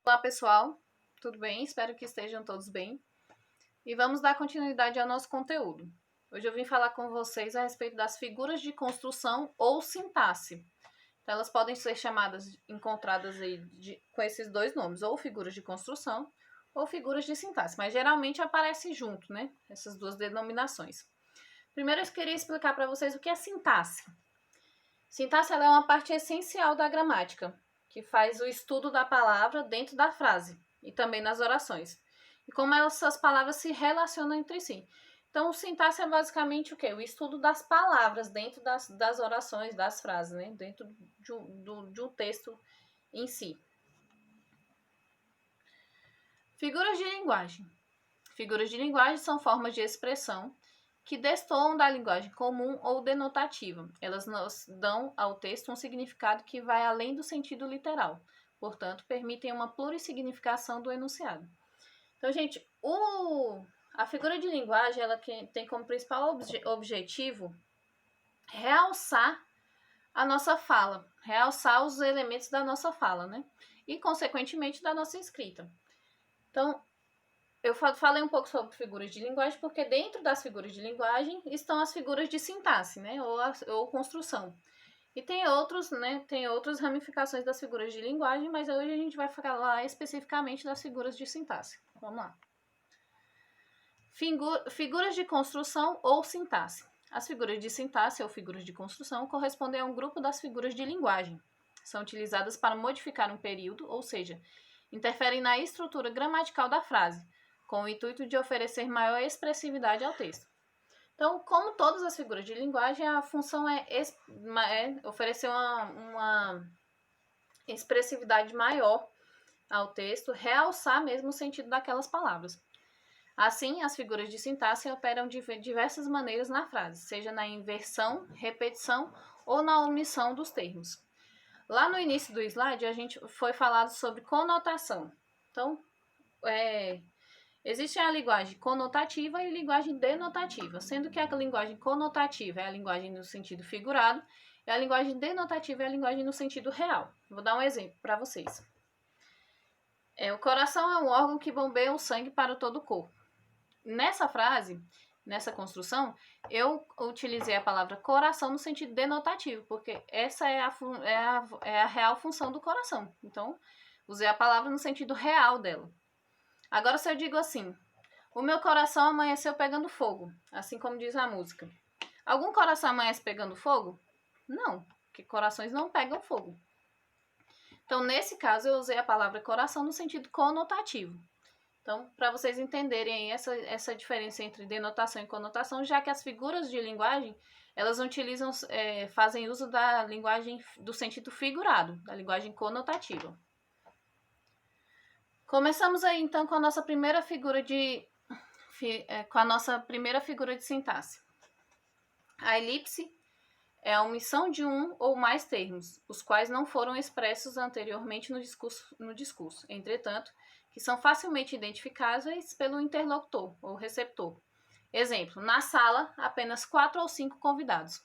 Olá pessoal, tudo bem? Espero que estejam todos bem. E vamos dar continuidade ao nosso conteúdo. Hoje eu vim falar com vocês a respeito das figuras de construção ou sintaxe. Então, elas podem ser encontradas aí com esses dois nomes, ou figuras de construção ou figuras de sintaxe, mas geralmente aparece junto, né? Essas duas denominações. Primeiro eu queria explicar para vocês o que é sintaxe. Sintaxe é uma parte essencial da gramática, que faz o estudo da palavra dentro da frase e também nas orações. E como essas palavras se relacionam entre si. Então, o sintaxe é basicamente o quê? O estudo das palavras dentro das orações, das frases, né? Dentro de um texto em si. Figuras de linguagem. Figuras de linguagem são formas de expressão que destoam da linguagem comum ou denotativa. Elas nos dão ao texto um significado que vai além do sentido literal. Portanto, permitem uma plurissignificação do enunciado. Então, gente, a figura de linguagem ela tem como principal objetivo realçar a nossa fala, realçar os elementos da nossa fala, né? E, consequentemente, da nossa escrita. Então, eu falei um pouco sobre figuras de linguagem, porque dentro das figuras de linguagem estão as figuras de sintaxe, né? Ou construção. E tem outros, né? Tem outras ramificações das figuras de linguagem, mas hoje a gente vai falar especificamente das figuras de sintaxe. Vamos lá. Figuras de construção ou sintaxe. As figuras de sintaxe ou figuras de construção correspondem a um grupo das figuras de linguagem. São utilizadas para modificar um período, ou seja, interferem na estrutura gramatical da frase, com o intuito de oferecer maior expressividade ao texto. Então, como todas as figuras de linguagem, a função é oferecer uma expressividade maior ao texto, realçar mesmo o sentido daquelas palavras. Assim, as figuras de sintaxe operam de diversas maneiras na frase, seja na inversão, repetição ou na omissão dos termos. Lá no início do slide, a gente foi falado sobre conotação. Então, existe a linguagem conotativa e a linguagem denotativa, sendo que a linguagem conotativa é a linguagem no sentido figurado e a linguagem denotativa é a linguagem no sentido real. Vou dar um exemplo para vocês. O coração é um órgão que bombeia o sangue para todo o corpo. Nessa frase, nessa construção, eu utilizei a palavra coração no sentido denotativo, porque essa é a real função do coração. Então, usei a palavra no sentido real dela. Agora, se eu digo assim, o meu coração amanheceu pegando fogo, assim como diz a música. Algum coração amanhece pegando fogo? Não, porque corações não pegam fogo. Então, nesse caso, eu usei a palavra coração no sentido conotativo. Então, para vocês entenderem essa diferença entre denotação e conotação, já que as figuras de linguagem, elas fazem uso da linguagem do sentido figurado, da linguagem conotativa. Começamos aí, então, com a nossa primeira figura de sintaxe. A elipse é a omissão de um ou mais termos, os quais não foram expressos anteriormente no discurso. Entretanto, que são facilmente identificáveis pelo interlocutor ou receptor. Exemplo, na sala, apenas 4 ou 5 convidados.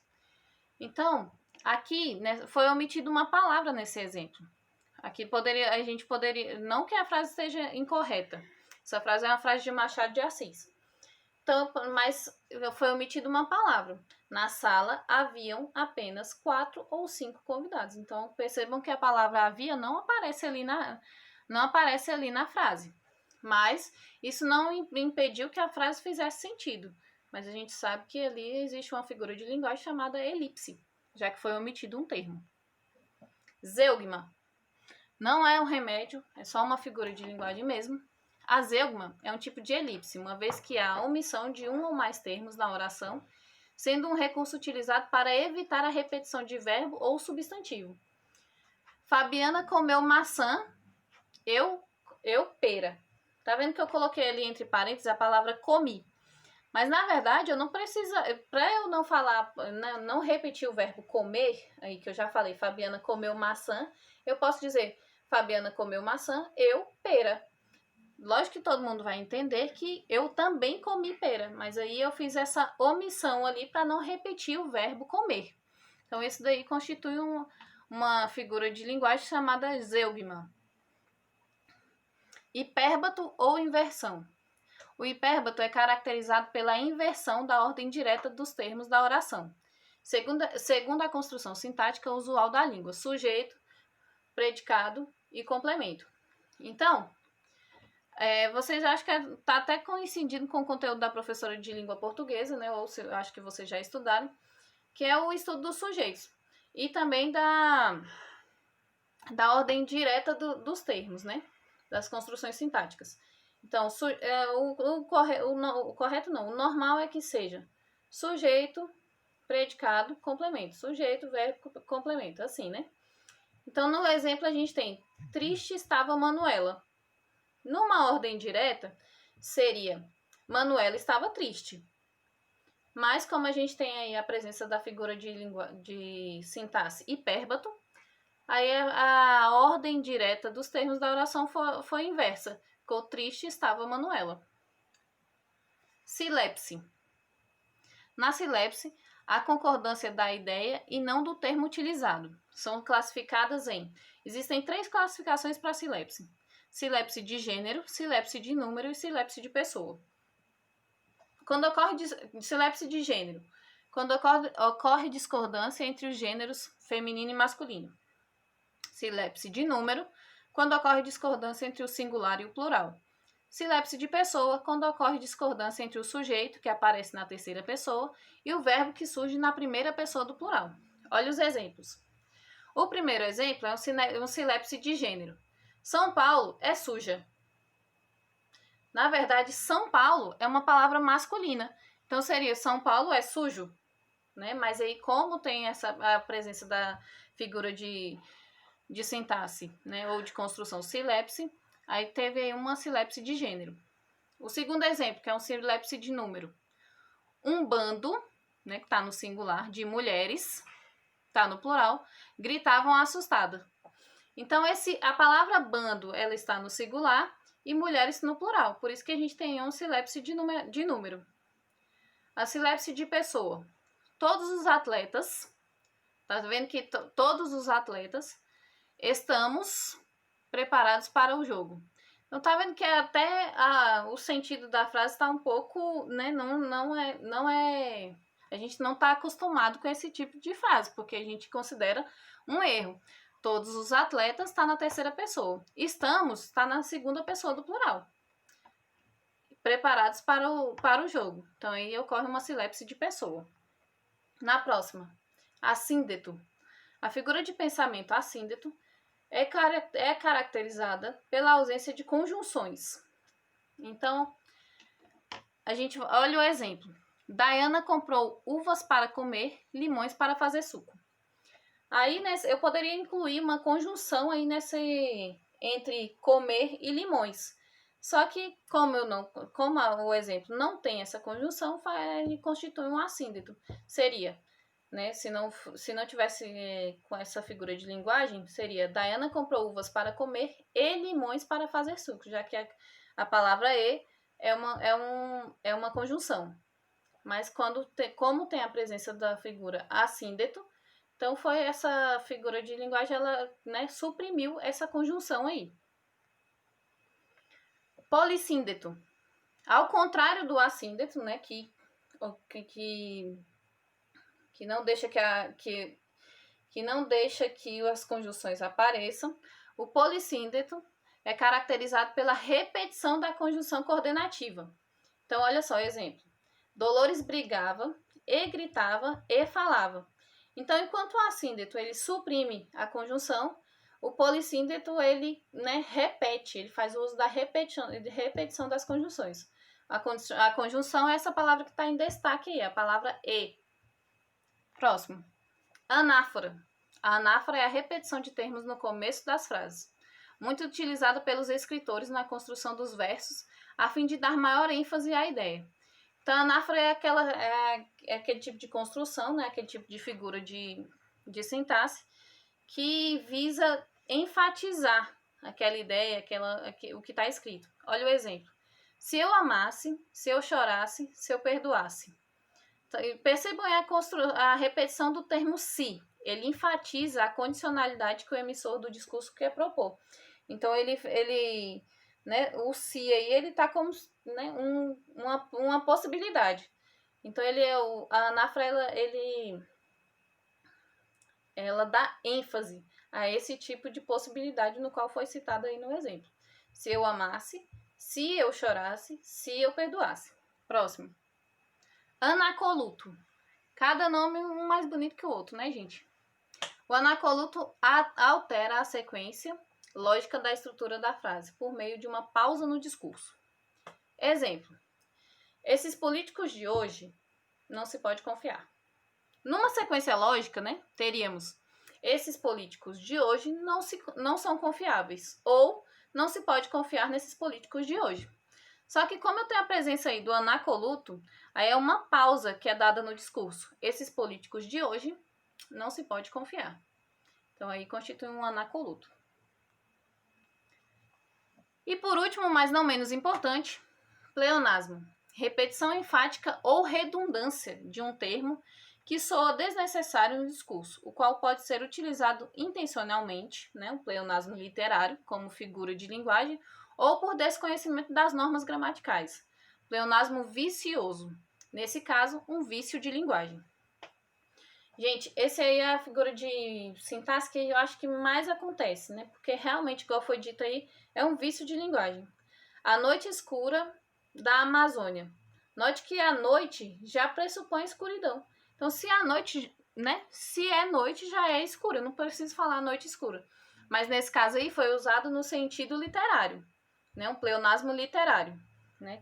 Então, aqui foi omitida uma palavra nesse exemplo. Aqui a gente poderia, não que a frase esteja incorreta, essa frase é uma frase de Machado de Assis. Então, mas foi omitida uma palavra. Na sala haviam apenas 4 ou 5 convidados. Então, percebam que a palavra havia não aparece ali na frase. Mas isso não impediu que a frase fizesse sentido. Mas a gente sabe que ali existe uma figura de linguagem chamada elipse, já que foi omitido um termo. Zeugma não é um remédio, é só uma figura de linguagem mesmo. A zeugma é um tipo de elipse, uma vez que há omissão de um ou mais termos na oração, sendo um recurso utilizado para evitar a repetição de verbo ou substantivo. Fabiana comeu maçã, eu pera. Tá vendo que eu coloquei ali entre parênteses a palavra comi? Mas na verdade eu não preciso, para eu não falar, não repetir o verbo comer, aí que eu já falei, Fabiana comeu maçã, eu posso dizer Fabiana comeu maçã, eu pera. Lógico que todo mundo vai entender que eu também comi pera, mas aí eu fiz essa omissão ali para não repetir o verbo comer. Então, esse daí constitui uma figura de linguagem chamada zeugma. Hipérbato ou inversão. O hipérbato é caracterizado pela inversão da ordem direta dos termos da oração, segundo a construção sintática usual da língua: sujeito, predicado e complemento. Então, vocês acham que está até coincidindo com o conteúdo da professora de língua portuguesa, né? Ou acho que vocês já estudaram, que é o estudo dos sujeitos. E também da ordem direta dos termos, né? Das construções sintáticas. Então, o normal é que seja sujeito, predicado, complemento. Sujeito, verbo, complemento, assim, né? Então, no exemplo, a gente tem: triste estava Manuela. Numa ordem direta, seria: Manuela estava triste. Mas, como a gente tem aí a presença da figura de sintaxe hipérbato, aí a ordem direta dos termos da oração foi inversa. Ficou: triste estava Manuela. Silepse. Na silepse, a concordância da ideia e não do termo utilizado. São classificadas em... Existem 3 classificações para a silepse: silepse de gênero, silepse de número e silepse de pessoa. Quando ocorre silepse de gênero, quando ocorre discordância entre os gêneros feminino e masculino. Silepse de número, quando ocorre discordância entre o singular e o plural. Silepse de pessoa, quando ocorre discordância entre o sujeito, que aparece na terceira pessoa, e o verbo, que surge na primeira pessoa do plural. Olha os exemplos. O primeiro exemplo é um silepse de gênero. São Paulo é suja. Na verdade, São Paulo é uma palavra masculina. Então, seria: São Paulo é sujo. Né? Mas aí, como tem a presença da figura de sintaxe, né? Ou de construção silepse, aí teve aí uma silepse de gênero. O segundo exemplo, que é um silepse de número. Um bando, né, que está no singular, de mulheres, está no plural, gritavam assustadas. Então, a palavra bando, ela está no singular e mulheres no plural. Por isso que a gente tem um silepse de número. A silepse de pessoa. Todos os atletas, tá vendo que todos os atletas estamos preparados para o jogo. Então, tá vendo que até o sentido da frase está um pouco, né, não é... A gente não está acostumado com esse tipo de frase, porque a gente considera um erro. Todos os atletas está na terceira pessoa. Estamos está na segunda pessoa do plural. Preparados para o jogo. Então, aí ocorre uma silepse de pessoa. Na próxima, assíndeto. A figura de pensamento assíndeto é caracterizada pela ausência de conjunções. Então, a gente olha o exemplo. Diana comprou uvas para comer, limões para fazer suco. Aí, eu poderia incluir uma conjunção aí entre comer e limões. Só que, como o exemplo não tem essa conjunção, ele constitui um assíndeto. Seria, né, se não tivesse com essa figura de linguagem, seria: Diana comprou uvas para comer e limões para fazer suco, já que a palavra e é uma conjunção. Mas como tem a presença da figura assíndeto, então foi essa figura de linguagem, ela, né, suprimiu essa conjunção aí. Polissíndeto. Ao contrário do assíndeto, né, que não deixa que não deixa que as conjunções apareçam, o polissíndeto é caracterizado pela repetição da conjunção coordenativa. Então, olha só o exemplo. Dolores brigava e gritava e falava. Então, enquanto o assíndeto ele suprime a conjunção, o polissíndeto ele, né, repete, ele faz uso da repetição das conjunções. A conjunção é essa palavra que está em destaque aí, a palavra e. Próximo. Anáfora. A anáfora é a repetição de termos no começo das frases, muito utilizada pelos escritores na construção dos versos, a fim de dar maior ênfase à ideia. Então, a anáfora é aquele tipo de construção, né, aquele tipo de figura de sintaxe que visa enfatizar aquela ideia, o que está escrito. Olha o exemplo. Se eu amasse, se eu chorasse, se eu perdoasse. Então, percebam a repetição do termo se. Ele enfatiza a condicionalidade que o emissor do discurso quer propor. Então, ele né? O se aí, ele tá como, né, uma possibilidade. Então, a anáfora, ela dá ênfase a esse tipo de possibilidade no qual foi citado aí no exemplo. Se eu amasse, se eu chorasse, se eu perdoasse. Próximo. Anacoluto. Cada nome um mais bonito que o outro, né, gente? O anacoluto altera a sequência lógica da estrutura da frase por meio de uma pausa no discurso. Exemplo. Esses políticos de hoje não se pode confiar. Numa sequência lógica, né, teríamos esses políticos de hoje não são confiáveis, ou não se pode confiar nesses políticos de hoje. Só que como eu tenho a presença aí do anacoluto, aí é uma pausa que é dada no discurso. Esses políticos de hoje não se pode confiar. Então aí constitui um anacoluto. E por último, mas não menos importante, pleonasmo. Repetição enfática ou redundância de um termo que soa desnecessário no discurso, o qual pode ser utilizado intencionalmente, né, um pleonasmo literário, como figura de linguagem, ou por desconhecimento das normas gramaticais. Pleonasmo vicioso, nesse caso, um vício de linguagem. Gente, esse aí é a figura de sintaxe que eu acho que mais acontece, né? Porque realmente, igual foi dito aí, é um vício de linguagem. A noite escura da Amazônia. Note que a noite já pressupõe escuridão. Então, se a noite, né? Se é noite, já é escura. Eu não preciso falar noite escura. Mas nesse caso aí foi usado no sentido literário, né? Um pleonasmo literário, né?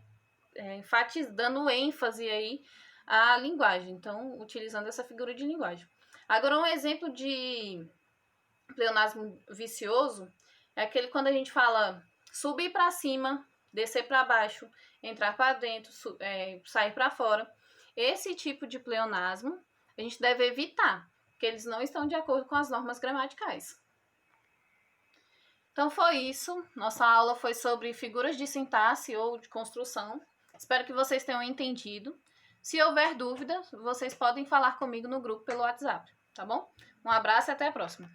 Dando ênfase aí à linguagem. Então, utilizando essa figura de linguagem. Agora, um exemplo de pleonasmo vicioso é aquele quando a gente fala subir para cima, descer para baixo, entrar para dentro, sair para fora. Esse tipo de pleonasmo a gente deve evitar, porque eles não estão de acordo com as normas gramaticais. Então foi isso. Nossa aula foi sobre figuras de sintaxe ou de construção. Espero que vocês tenham entendido. Se houver dúvida, vocês podem falar comigo no grupo pelo WhatsApp, tá bom? Um abraço e até a próxima.